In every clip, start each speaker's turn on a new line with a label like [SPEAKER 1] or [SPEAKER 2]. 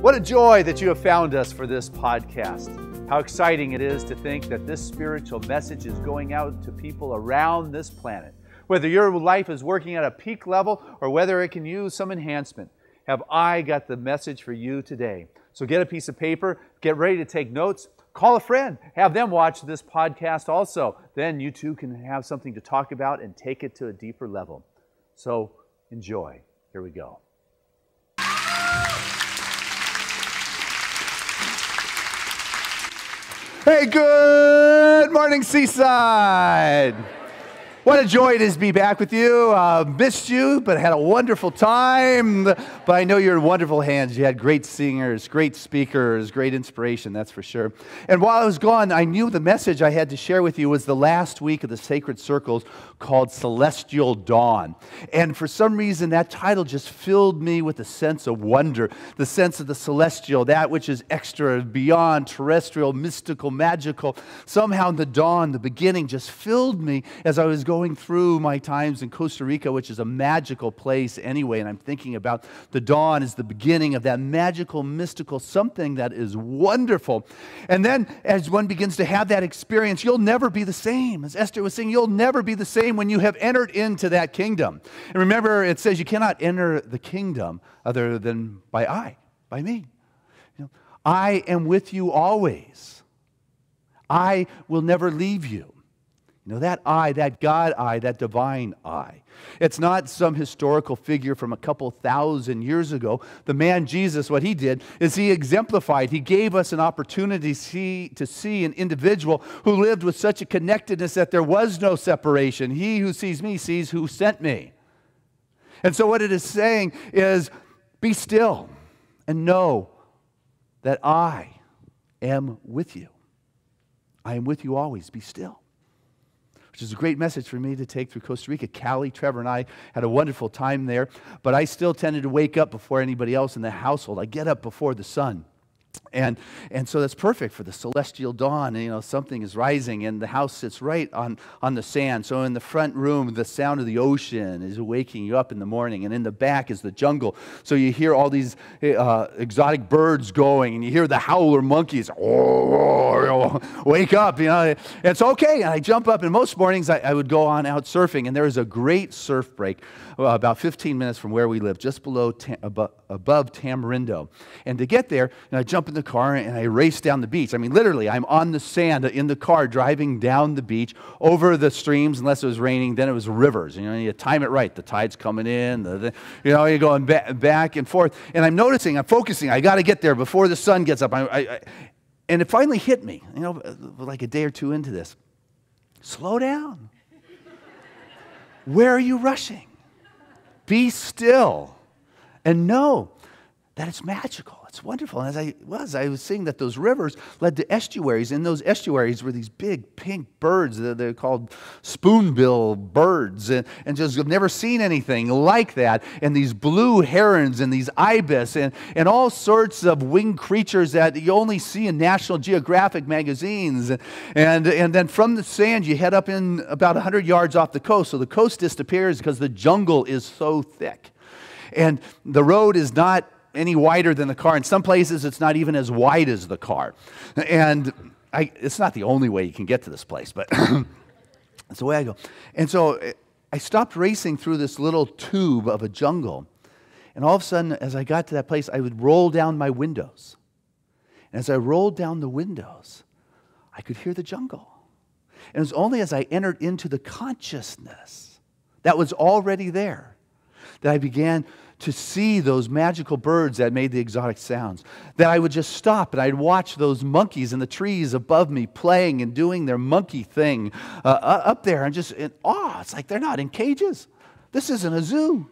[SPEAKER 1] What a joy that you have found us for this podcast. How exciting it is to think that this spiritual message is going out to people around this planet. Whether your life is working at a peak level or whether it can use some enhancement, have I got the message for you today. So get a piece of paper, get ready to take notes, call a friend, have them watch this podcast also. Then you too can have something to talk about and take it to a deeper level. So enjoy. Here we go. Hey, good morning, Seaside. What a joy it is to be back with you. Missed you, but had a wonderful time. But I know you're in wonderful hands. You had great singers, great speakers, great inspiration, that's for sure. And while I was gone, I knew the message I had to share with you was the last week of the Sacred Circles called Celestial Dawn. And for some reason, that title just filled me with a sense of wonder, the sense of the celestial, that which is extra, beyond, terrestrial, mystical, magical. Somehow the dawn, the beginning, just filled me as I was going through my times in Costa Rica, which is a magical place anyway, and I'm thinking about the dawn as the beginning of that magical, mystical something that is wonderful. And then as one begins to have that experience, you'll never be the same. As Esther was saying, you'll never be the same when you have entered into that kingdom. And remember, it says you cannot enter the kingdom other than by me. I am with you always. I will never leave you. That I, that God I, that divine I. It's not some historical figure from a couple thousand years ago. The man Jesus, what he did is he exemplified. He gave us an opportunity to see an individual who lived with such a connectedness that there was no separation. He who sees me sees who sent me. And so what it is saying is, be still and know that I am with you. I am with you always. Be still. Which is a great message for me to take through Costa Rica. Callie, Trevor, and I had a wonderful time there, but I still tended to wake up before anybody else in the household. I get up before the sun. And so that's perfect for the celestial dawn. Something is rising, and the house sits right on the sand. So in the front room, the sound of the ocean is waking you up in the morning, and in the back is the jungle. So you hear all these exotic birds going, and you hear the howler monkeys. Oh, wake up! It's okay. And I jump up, and most mornings I would go on out surfing, and there is a great surf break about 15 minutes from where we live, just above Tamarindo. And to get there, I jump in the car and I race down the beach. I mean, literally, I'm on the sand in the car driving down the beach over the streams. Unless it was raining, then it was rivers. You time it right. The tide's coming in. You're going back and forth. And I'm noticing, I'm focusing. I got to get there before the sun gets up. And it finally hit me. Like a day or two into this. Slow down. Where are you rushing? Be still and know that it's magical. It's wonderful. And as I was seeing that those rivers led to estuaries. In those estuaries were these big pink birds. They're called spoonbill birds. And just I've never seen anything like that. And these blue herons and these ibis and all sorts of winged creatures that you only see in National Geographic magazines. And then from the sand, you head up in about 100 yards off the coast. So the coast disappears because the jungle is so thick. And the road is not any wider than the car. In some places, it's not even as wide as the car. And it's not the only way you can get to this place, but that's the way I go. And so I stopped racing through this little tube of a jungle. And all of a sudden, as I got to that place, I would roll down my windows. And as I rolled down the windows, I could hear the jungle. And it was only as I entered into the consciousness that was already there that I began to see those magical birds that made the exotic sounds. That I would just stop and I'd watch those monkeys in the trees above me playing and doing their monkey thing up there. I'm just in awe. It's like they're not in cages. This isn't a zoo.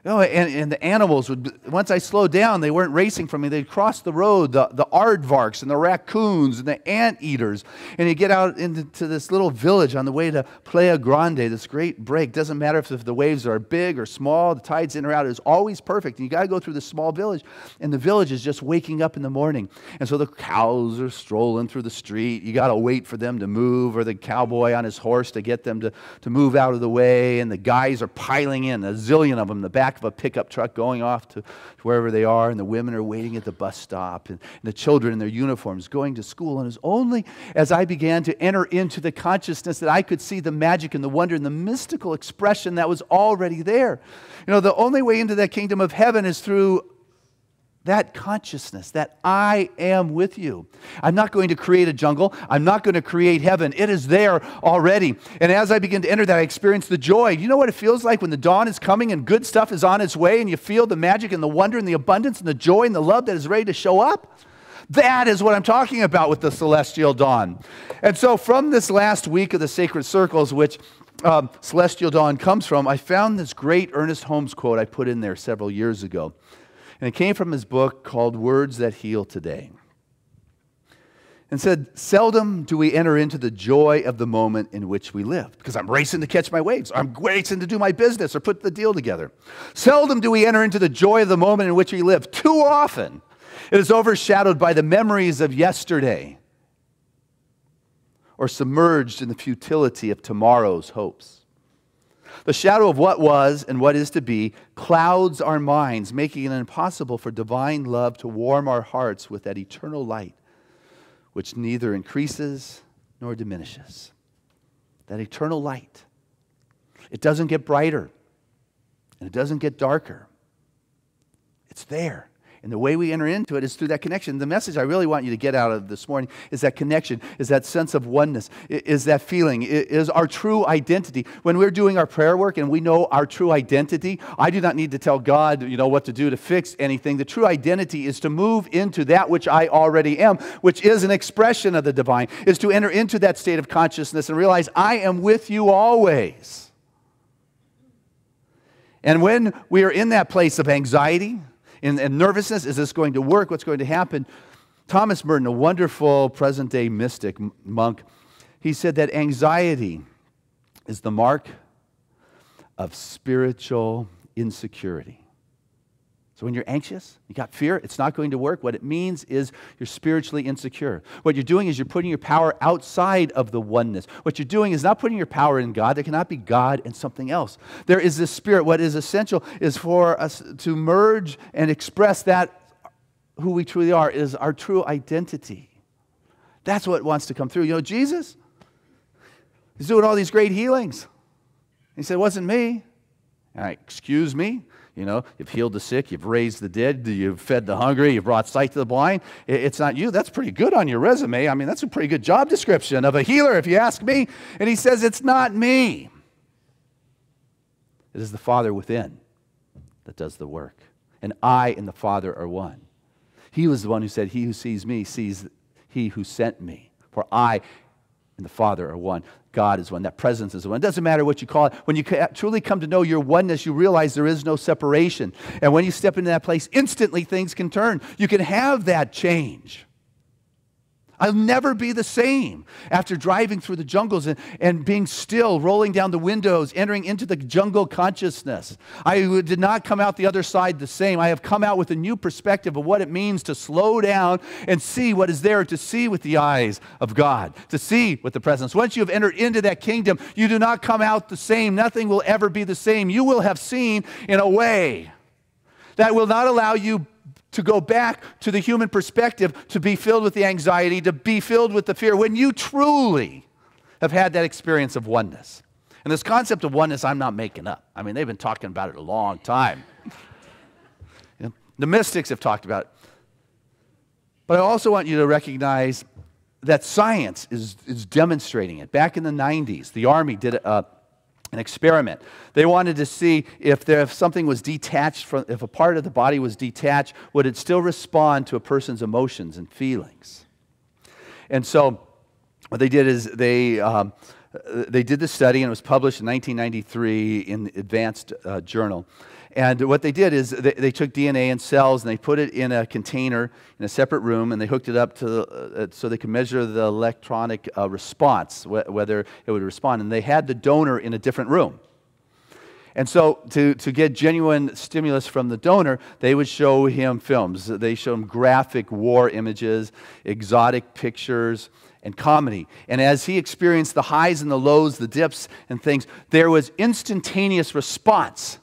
[SPEAKER 1] And the animals would, once I slowed down, they weren't racing from me. They'd cross the road, the aardvarks and the raccoons and the anteaters. And you get out into this little village on the way to Playa Grande, this great break. Doesn't matter if the waves are big or small, the tide's in or out. It's always perfect. And you got to go through this small village. And the village is just waking up in the morning. And so the cows are strolling through the street. You got to wait for them to move, or the cowboy on his horse to get them to move out of the way. And the guys are piling in, a zillion of them in the back back of a pickup truck going off to wherever they are, and the women are waiting at the bus stop, and the children in their uniforms going to school. And it was only as I began to enter into the consciousness that I could see the magic and the wonder and the mystical expression that was already there. You know, the only way into that kingdom of heaven is through that consciousness that I am with you. I'm not going to create a jungle. I'm not going to create heaven. It is there already. And as I begin to enter that, I experience the joy. You know what it feels like when the dawn is coming and good stuff is on its way, and you feel the magic and the wonder and the abundance and the joy and the love that is ready to show up? That is what I'm talking about with the celestial dawn. And so from this last week of the Sacred Circles, which celestial dawn comes from, I found this great Ernest Holmes quote I put in there several years ago. And it came from his book called Words That Heal Today. And said, seldom do we enter into the joy of the moment in which we live, because I'm racing to catch my waves, or I'm racing to do my business, or put the deal together. Seldom do we enter into the joy of the moment in which we live. Too often, it is overshadowed by the memories of yesterday, or submerged in the futility of tomorrow's hopes. The shadow of what was and what is to be clouds our minds, making it impossible for divine love to warm our hearts with that eternal light, which neither increases nor diminishes. That eternal light. It doesn't get brighter, and it doesn't get darker. It's there. And the way we enter into it is through that connection. The message I really want you to get out of this morning is that connection, is that sense of oneness, is that feeling, is our true identity. When we're doing our prayer work and we know our true identity, I do not need to tell God, what to do to fix anything. The true identity is to move into that which I already am, which is an expression of the divine, is to enter into that state of consciousness and realize I am with you always. And when we are in that place of anxiety, and nervousness, is this going to work? What's going to happen? Thomas Merton, a wonderful present-day mystic monk, he said that anxiety is the mark of spiritual insecurity. So when you're anxious, you got fear, it's not going to work. What it means is you're spiritually insecure. What you're doing is you're putting your power outside of the oneness. What you're doing is not putting your power in God. There cannot be God and something else. There is this spirit. What is essential is for us to merge and express that who we truly are, is our true identity. That's what wants to come through. Jesus, he's doing all these great healings. He said, it wasn't me. All right, excuse me. You've healed the sick, you've raised the dead, you've fed the hungry, you've brought sight to the blind. It's not you. That's pretty good on your resume. I mean, that's a pretty good job description of a healer, if you ask me. And he says, it's not me. It is the Father within that does the work. And I and the Father are one. He was the one who said, he who sees me sees he who sent me. For I and the Father are one. God is one. That presence is one. It doesn't matter what you call it. When you truly come to know your oneness, you realize there is no separation. And when you step into that place, instantly things can turn. You can have that change. I'll never be the same after driving through the jungles and being still, rolling down the windows, entering into the jungle consciousness. I did not come out the other side the same. I have come out with a new perspective of what it means to slow down and see what is there, to see with the eyes of God, to see with the presence. Once you have entered into that kingdom, you do not come out the same. Nothing will ever be the same. You will have seen in a way that will not allow you to go back to the human perspective, to be filled with the anxiety, to be filled with the fear, when you truly have had that experience of oneness. And this concept of oneness, I'm not making up. I mean, they've been talking about it a long time. The mystics have talked about it. But I also want you to recognize that science is demonstrating it. Back in the 90s, the Army did an experiment. They wanted to see if something was detached, if a part of the body was detached, would it still respond to a person's emotions and feelings? And so what they did is they did the study, and it was published in 1993 in the Advanced Journal. And what they did is they took DNA and cells and they put it in a container in a separate room, and they hooked it up to so they could measure the electronic response, whether it would respond. And they had the donor in a different room. And so to get genuine stimulus from the donor, they would show him films. They showed him graphic war images, exotic pictures, and comedy. And as he experienced the highs and the lows, the dips and things, there was instantaneous response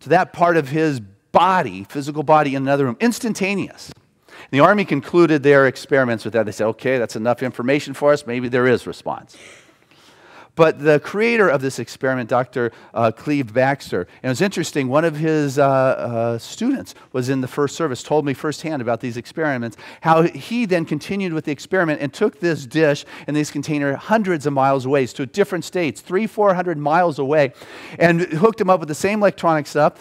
[SPEAKER 1] to that part of his body, physical body, in another room, instantaneous. And the Army concluded their experiments with that. They said, okay, that's enough information for us. Maybe there is response. But the creator of this experiment, Dr. Cleve Baxter, and it was interesting, one of his students was in the first service, told me firsthand about these experiments, how he then continued with the experiment and took this dish and this container hundreds of miles away to different states, 300-400 miles away, and hooked them up with the same electronic stuff,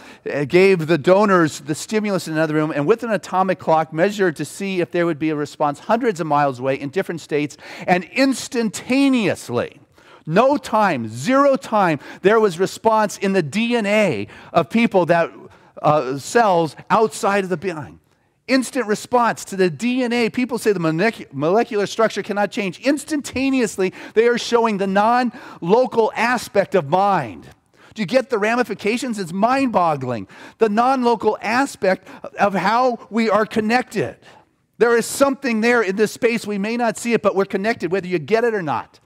[SPEAKER 1] gave the donors the stimulus in another room, and with an atomic clock measured to see if there would be a response hundreds of miles away in different states, and instantaneously, no time, zero time, there was response in the DNA of people that cells outside of the being. Instant response to the DNA. People say the molecular structure cannot change. Instantaneously, they are showing the non-local aspect of mind. Do you get the ramifications? It's mind-boggling. The non-local aspect of how we are connected. There is something there in this space. We may not see it, but we're connected, whether you get it or not.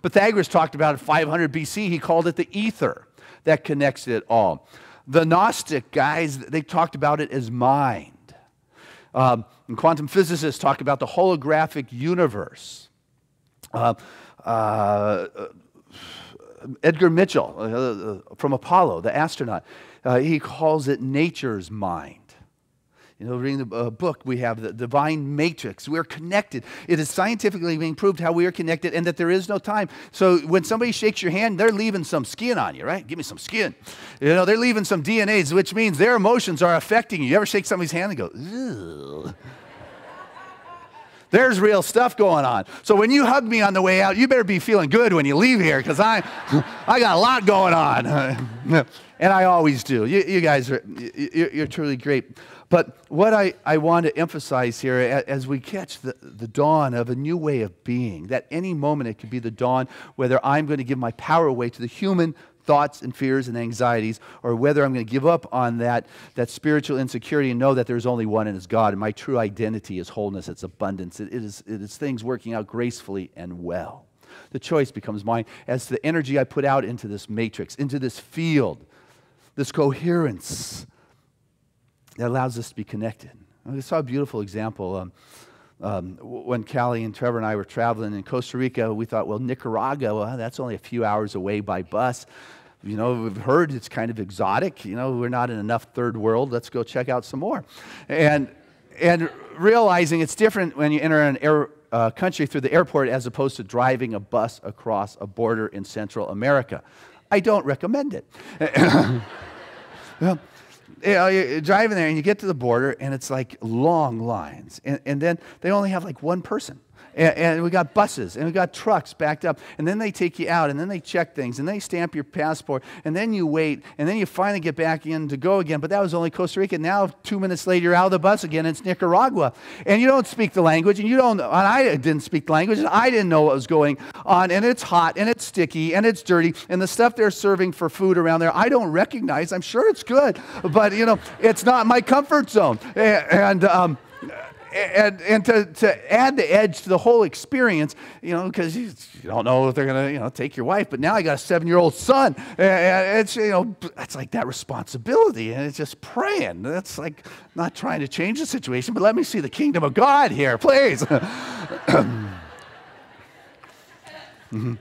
[SPEAKER 1] Pythagoras talked about it 500 BC. He called it the ether that connects it all. The Gnostic guys, they talked about it as mind. And quantum physicists talk about the holographic universe. Edgar Mitchell from Apollo, the astronaut, he calls it nature's mind. You know, reading the book, we have the divine matrix. We're connected. It is scientifically being proved how we are connected and that there is no time. So when somebody shakes your hand, they're leaving some skin on you, right? Give me some skin. You know, they're leaving some DNAs, which means their emotions are affecting you. You ever shake somebody's hand and go, ugh? There's real stuff going on. So when you hug me on the way out, you better be feeling good when you leave here, because I got a lot going on. And I always do. You guys you're truly great. But what I want to emphasize here as we catch the dawn of a new way of being, that any moment it could be the dawn, whether I'm going to give my power away to the human thoughts and fears and anxieties, or whether I'm going to give up on that spiritual insecurity and know that there's only one, and it's God, and my true identity is wholeness, it's abundance, it is things working out gracefully and well. The choice becomes mine as the energy I put out into this matrix, into this field, this coherence that allows us to be connected. I saw a beautiful example. When Callie and Trevor and I were traveling in Costa Rica, we thought, well, Nicaragua, well, that's only a few hours away by bus. You know, we've heard it's kind of exotic. You know, we're not in enough third world. Let's go check out some more. And realizing it's different when you enter an country through the airport as opposed to driving a bus across a border in Central America. I don't recommend it. Well, you know, you're driving there and you get to the border and it's like long lines. And then they only have like one person. And we got buses and we got trucks backed up. And then they take you out and then they check things and they stamp your passport. And then you wait and then you finally get back in to go again. But that was only Costa Rica. Now 2 minutes later you're out of the bus again. It's Nicaragua. And you don't speak the language. And I didn't speak the language. And I didn't know what was going on. And it's hot and it's sticky and it's dirty. And the stuff they're serving for food around there, I don't recognize. I'm sure it's good. But, you know, it's not my comfort zone. And to add the edge to the whole experience, you know, because you don't know if they're going to, you know, take your wife. But now I got a 7-year-old son. And it's, you know, it's like that responsibility. And it's just praying. That's like not trying to change the situation, but let me see the kingdom of God here, please. Mm-hmm.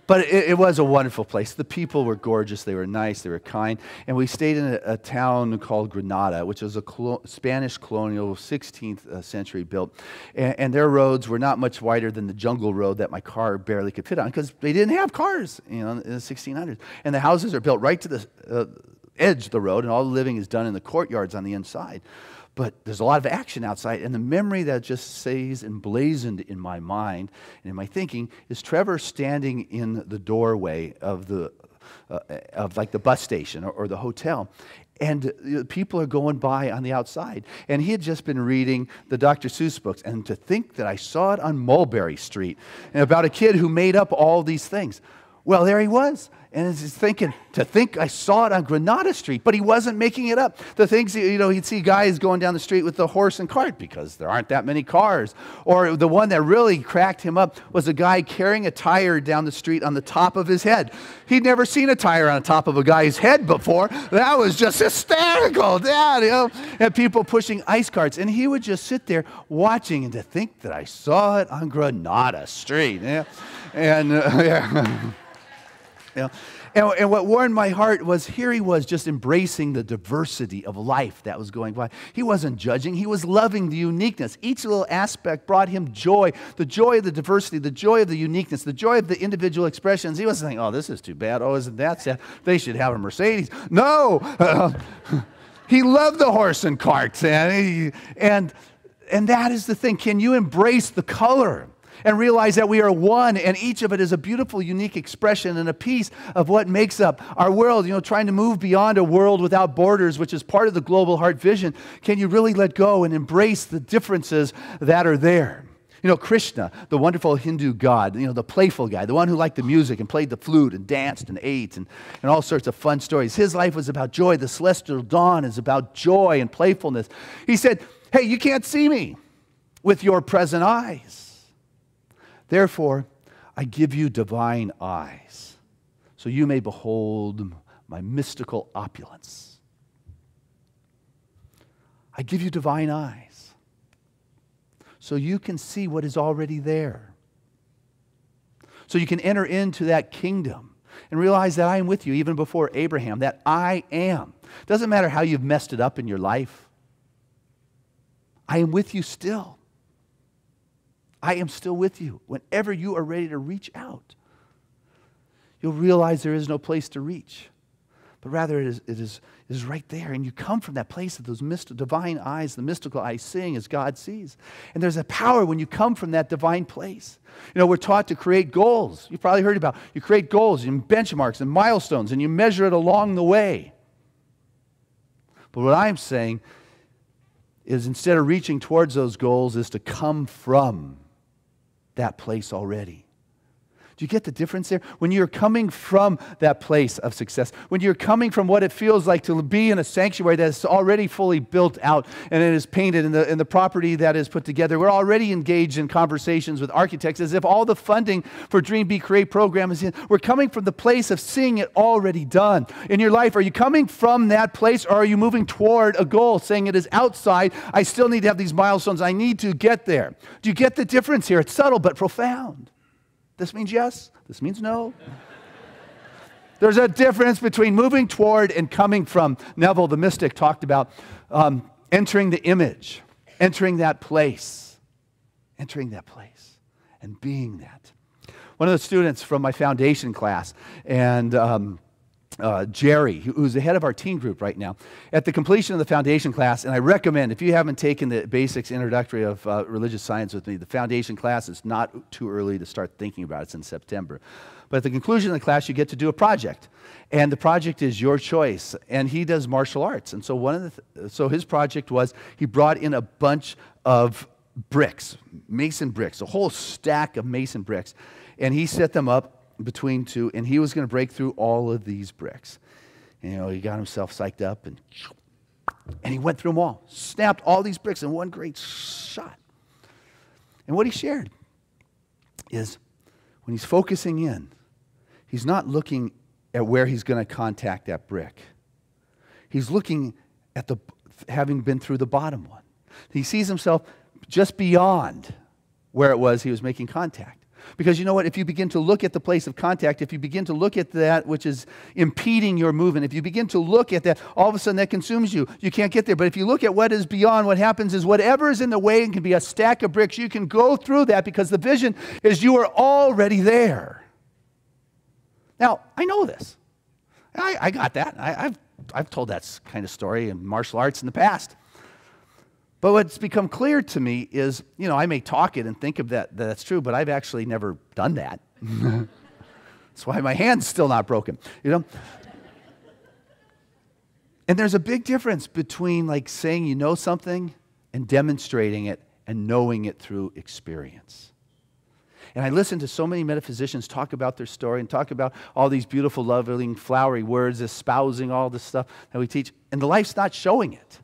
[SPEAKER 1] But it was a wonderful place. The people were gorgeous. They were nice. They were kind. And we stayed in a town called Granada, which was a Spanish colonial, 16th century built. And their roads were not much wider than the jungle road that my car barely could fit on because they didn't have cars, you know, in the 1600s. And the houses are built right to the edge of the road, and all the living is done in the courtyards on the inside. But there's a lot of action outside, and the memory that just stays emblazoned in my mind and in my thinking is Trevor standing in the doorway of like the bus station or the hotel, and people are going by on the outside. And he had just been reading the Dr. Seuss books, and to think that I saw it on Mulberry Street, and about a kid who made up all these things. Well, there he was. And he's thinking, to think I saw it on Granada Street, but he wasn't making it up. The things, he'd see guys going down the street with the horse and cart because there aren't that many cars. Or the one that really cracked him up was a guy carrying a tire down the street on the top of his head. He'd never seen a tire on the top of a guy's head before. That was just hysterical, Dad, and people pushing ice carts. And he would just sit there watching, and to think that I saw it on Granada Street. And what warmed my heart was here he was just embracing the diversity of life that was going by. He wasn't judging. He was loving the uniqueness. Each little aspect brought him joy, the joy of the diversity, the joy of the uniqueness, the joy of the individual expressions. He wasn't saying, oh, this is too bad. Oh, isn't that sad? They should have a Mercedes. No. He loved the horse and carts. And that is the thing. Can you embrace the color? And realize that we are one, and each of it is a beautiful, unique expression and a piece of what makes up our world. Trying to move beyond a world without borders, which is part of the global heart vision. Can you really let go and embrace the differences that are there? Krishna, the wonderful Hindu god, the playful guy, the one who liked the music and played the flute and danced and ate and all sorts of fun stories. His life was about joy. The celestial dawn is about joy and playfulness. He said, hey, you can't see me with your present eyes. Therefore, I give you divine eyes, so you may behold my mystical opulence. I give you divine eyes, so you can see what is already there. So you can enter into that kingdom and realize that I am with you even before Abraham, that I am. Doesn't matter how you've messed it up in your life. I am with you still. I am still with you. Whenever you are ready to reach out, you'll realize there is no place to reach, but rather it is right there. And you come from that place of those divine eyes, the mystical eyes, seeing as God sees. And there's a power when you come from that divine place. We're taught to create goals. You've probably heard about you create goals and benchmarks and milestones, and you measure it along the way. But what I'm saying is instead of reaching towards those goals is to come from that place already. Do you get the difference there? When you're coming from that place of success, when you're coming from what it feels like to be in a sanctuary that's already fully built out and it is painted in the property that is put together, we're already engaged in conversations with architects as if all the funding for Dream Be Create program is in. We're coming from the place of seeing it already done. In your life, are you coming from that place, or are you moving toward a goal, saying it is outside, I still need to have these milestones, I need to get there? Do you get the difference here? It's subtle but profound. This means yes. This means no. There's a difference between moving toward and coming from. Neville, the mystic, talked about entering the image, entering that place and being that. One of the students from my foundation class, and Jerry, who's the head of our teen group right now, at the completion of the foundation class, and I recommend, if you haven't taken the basics introductory of religious science with me, the foundation class is not too early to start thinking about it. It's in September. But at the conclusion of the class, you get to do a project. And the project is your choice. And he does martial arts. And so so his project was he brought in a bunch of bricks, mason bricks, a whole stack of mason bricks. And he set them up between two, and he was going to break through all of these bricks. And, he got himself psyched up, and he went through them all, snapped all these bricks in one great shot. And what he shared is when he's focusing in, he's not looking at where he's going to contact that brick. He's looking at having been through the bottom one. He sees himself just beyond where it was he was making contact. Because you know what? If you begin to look at the place of contact, if you begin to look at that which is impeding your movement, if you begin to look at that, all of a sudden that consumes you. You can't get there. But if you look at what is beyond, what happens is whatever is in the way, and can be a stack of bricks, you can go through that because the vision is you are already there. Now, I know this. I got that. I've told that kind of story in martial arts in the past. But what's become clear to me is, I may talk it and think of that's true, but I've actually never done that. That's why my hand's still not broken, And there's a big difference between saying you know something and demonstrating it and knowing it through experience. And I listen to so many metaphysicians talk about their story and talk about all these beautiful, loving, flowery words, espousing all this stuff that we teach, and the life's not showing it.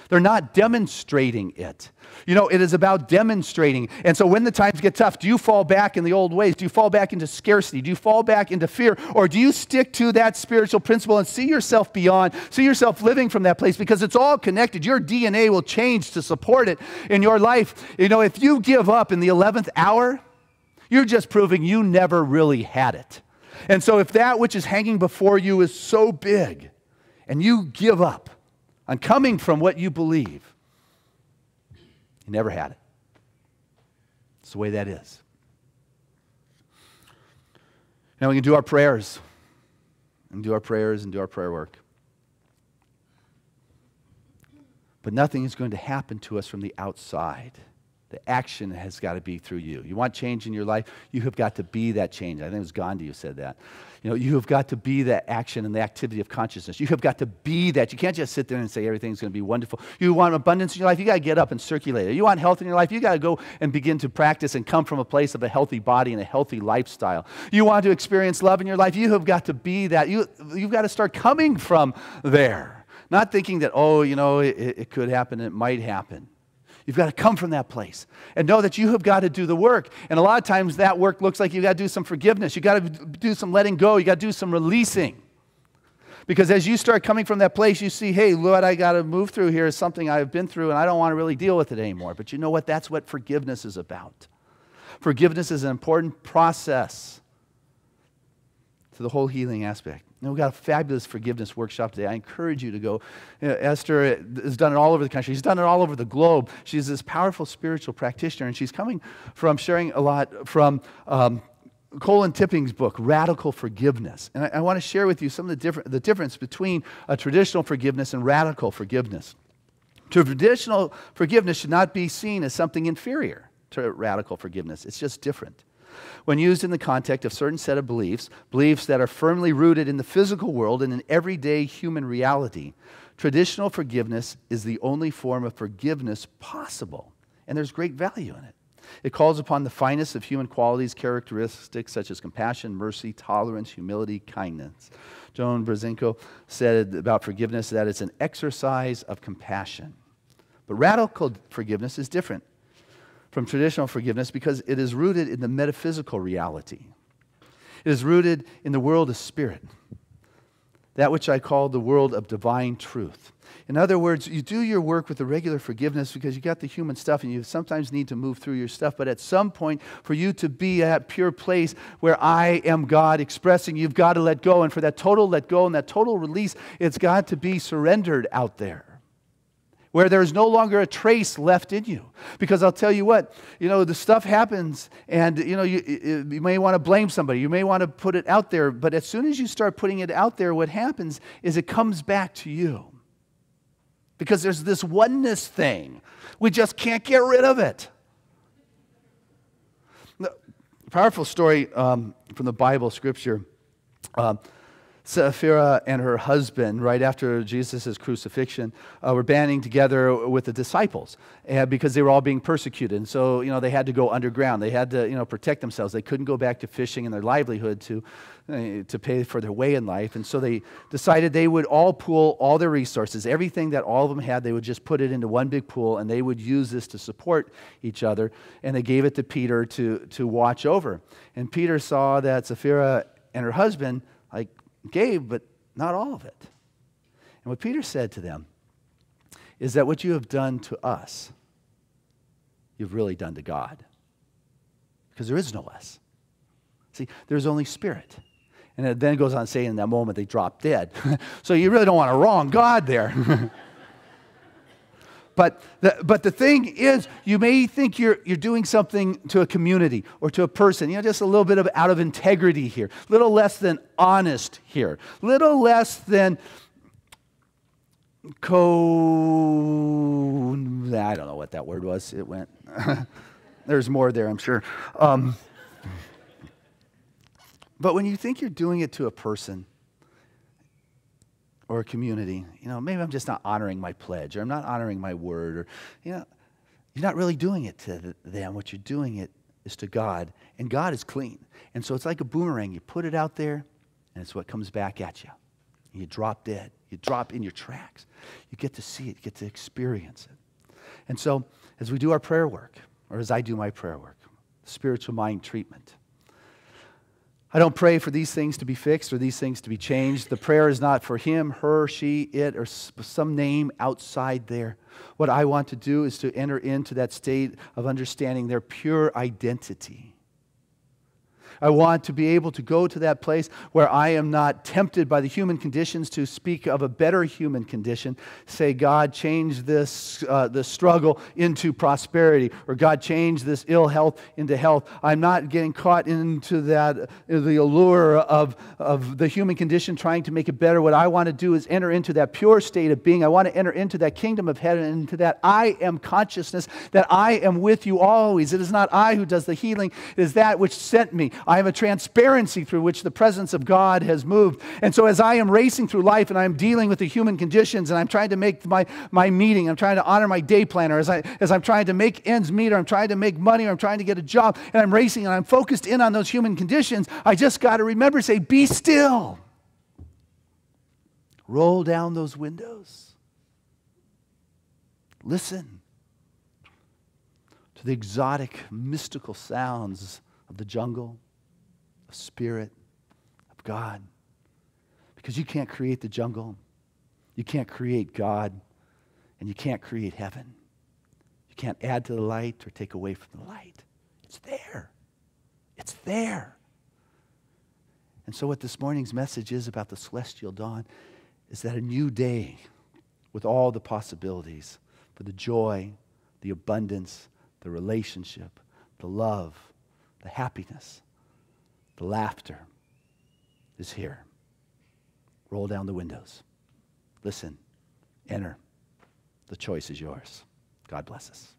[SPEAKER 1] They're not demonstrating it. You know, it is about demonstrating. And so when the times get tough, do you fall back in the old ways? Do you fall back into scarcity? Do you fall back into fear? Or do you stick to that spiritual principle and see yourself beyond, see yourself living from that place? Because it's all connected. Your DNA will change to support it in your life. You know, if you give up in the 11th hour, you're just proving you never really had it. And so if that which is hanging before you is so big and you give up on coming from what you believe, you never had it. It's the way that is. Now we can do our prayers and do our prayers and do our prayer work. But nothing is going to happen to us from the outside. The action has got to be through you. You want change in your life? You have got to be that change. I think it was Gandhi who said that. You know, you have got to be that action and the activity of consciousness. You have got to be that. You can't just sit there and say everything's going to be wonderful. You want abundance in your life? You got to get up and circulate it. You want health in your life? You got to go and begin to practice and come from a place of a healthy body and a healthy lifestyle. You want to experience love in your life? You have got to be that. You've got to start coming from there. Not thinking that, oh, you know, it could happen, it might happen. You've got to come from that place and know that you have got to do the work. And a lot of times that work looks like you got to do some forgiveness. You got to do some letting go. You got to do some releasing. Because as you start coming from that place, you see, hey, what I got to move through here is something I've been through and I don't want to really deal with it anymore. But you know what? That's what forgiveness is about. Forgiveness is an important process to the whole healing aspect. And we've got a fabulous forgiveness workshop today. I encourage you to go. You know, Esther has done it all over the country. She's done it all over the globe. She's this powerful spiritual practitioner, and she's coming from sharing a lot from Colin Tipping's book, Radical Forgiveness. And I want to share with you some of the difference between a traditional forgiveness and radical forgiveness. Traditional forgiveness should not be seen as something inferior to radical forgiveness. It's just different. When used in the context of a certain set of beliefs that are firmly rooted in the physical world and in everyday human reality, traditional forgiveness is the only form of forgiveness possible, and there's great value in it. It calls upon the finest of human qualities, characteristics such as compassion, mercy, tolerance, humility, kindness. Joan Brzezinski said about forgiveness that it's an exercise of compassion. But radical forgiveness is different from traditional forgiveness because it is rooted in the metaphysical reality. It is rooted in the world of spirit, that which I call the world of divine truth. In other words, you do your work with the regular forgiveness because you got the human stuff and you sometimes need to move through your stuff, but at some point, for you to be at that pure place where I am God expressing, you've got to let go. And for that total let go and that total release, it's got to be surrendered out there, where there's no longer a trace left in you. Because I'll tell you what, you know, the stuff happens and, you know, you may want to blame somebody. You may want to put it out there. But as soon as you start putting it out there, what happens is it comes back to you. Because there's this oneness thing. We just can't get rid of it. Powerful story from the Bible, Scripture. Sapphira and her husband, right after Jesus' crucifixion, were banding together with the disciples because they were all being persecuted. And so, you know, they had to go underground. They had to, you know, protect themselves. They couldn't go back to fishing and their livelihood to pay for their way in life. And so they decided they would all pool all their resources, everything that all of them had, they would just put it into one big pool, and they would use this to support each other. And they gave it to Peter to watch over. And Peter saw that Sapphira and her husband, like, gave, but not all of it. And what Peter said to them is that what you have done to us, you've really done to God. Because there is no us. See, there's only spirit. And it then goes on saying in that moment they drop dead. So you really don't want to wrong God there. But the thing is, you may think you're doing something to a community or to a person, you know, just a little bit of out of integrity here, a little less than honest here, a little less than I don't know what that word was. It went. There's more there, I'm sure. But when you think you're doing it to a person or a community, you know, maybe I'm just not honoring my pledge, or I'm not honoring my word, or, you know, you're not really doing it to them. What you're doing it is to God, and God is clean. And so it's like a boomerang. You put it out there, and it's what comes back at you. You drop dead. You drop in your tracks. You get to see it. You get to experience it. And so as we do our prayer work, or as I do my prayer work, spiritual mind treatment, I don't pray for these things to be fixed or these things to be changed. The prayer is not for him, her, she, it, or some name outside there. What I want to do is to enter into that state of understanding their pure identity. I want to be able to go to that place where I am not tempted by the human conditions to speak of a better human condition. Say, God, change this struggle into prosperity, or God, change this ill health into health. I'm not getting caught into that, the allure of the human condition trying to make it better. What I want to do is enter into that pure state of being. I want to enter into that kingdom of heaven, into that I am consciousness, that I am with you always. It is not I who does the healing. It is that which sent me. I have a transparency through which the presence of God has moved. And so as I am racing through life and I'm dealing with the human conditions and I'm trying to make my meeting, I'm trying to honor my day planner, as I'm trying to make ends meet, or I'm trying to make money, or I'm trying to get a job, and I'm racing and I'm focused in on those human conditions, I just got to remember, say, be still. Roll down those windows. Listen to the exotic, mystical sounds of the jungle, of spirit, of God. Because you can't create the jungle, you can't create God, and you can't create heaven. You can't add to the light or take away from the light. It's there. It's there. And so what this morning's message is about the celestial dawn is that a new day with all the possibilities for the joy, the abundance, the relationship, the love, the happiness, the laughter is here. Roll down the windows. Listen. Enter. The choice is yours. God bless us.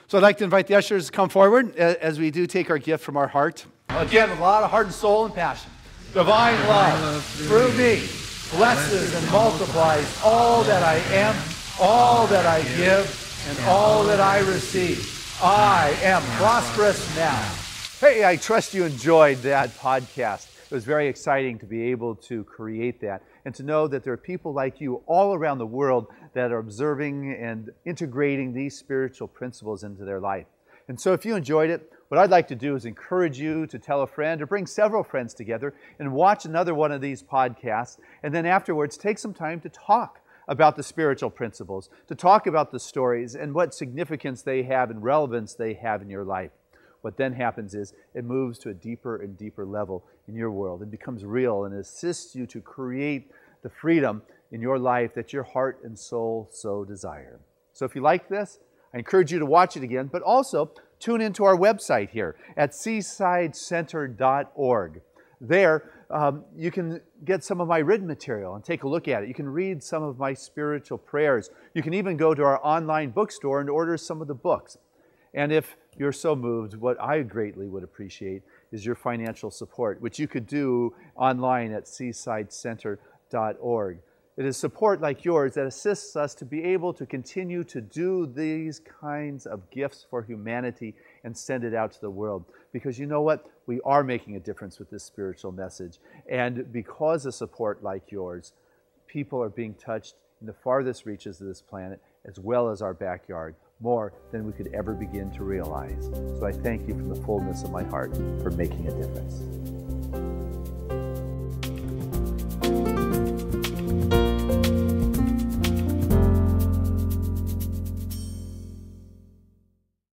[SPEAKER 1] So I'd like to invite the ushers to come forward as we do take our gift from our heart. Again, with a lot of heart and soul and passion. Divine love through me blesses and multiplies all that I am, all that I give, and all that I receive. I am prosperous now. Hey, I trust you enjoyed that podcast. It was very exciting to be able to create that and to know that there are people like you all around the world that are observing and integrating these spiritual principles into their life. And so if you enjoyed it, what I'd like to do is encourage you to tell a friend or bring several friends together and watch another one of these podcasts, and then afterwards take some time to talk about the spiritual principles, to talk about the stories and what significance they have and relevance they have in your life. What then happens is it moves to a deeper and deeper level in your world. It becomes real and assists you to create the freedom in your life that your heart and soul so desire. So if you like this, I encourage you to watch it again, but also tune into our website here at seasidecenter.org. There, you can get some of my written material and take a look at it. You can read some of my spiritual prayers. You can even go to our online bookstore and order some of the books. And if you're so moved, what I greatly would appreciate is your financial support, which you could do online at seasidecenter.org. It is support like yours that assists us to be able to continue to do these kinds of gifts for humanity and send it out to the world. Because you know what? We are making a difference with this spiritual message. And because of support like yours, people are being touched in the farthest reaches of this planet, as well as our backyard, more than we could ever begin to realize. So I thank you from the fullness of my heart for making a difference.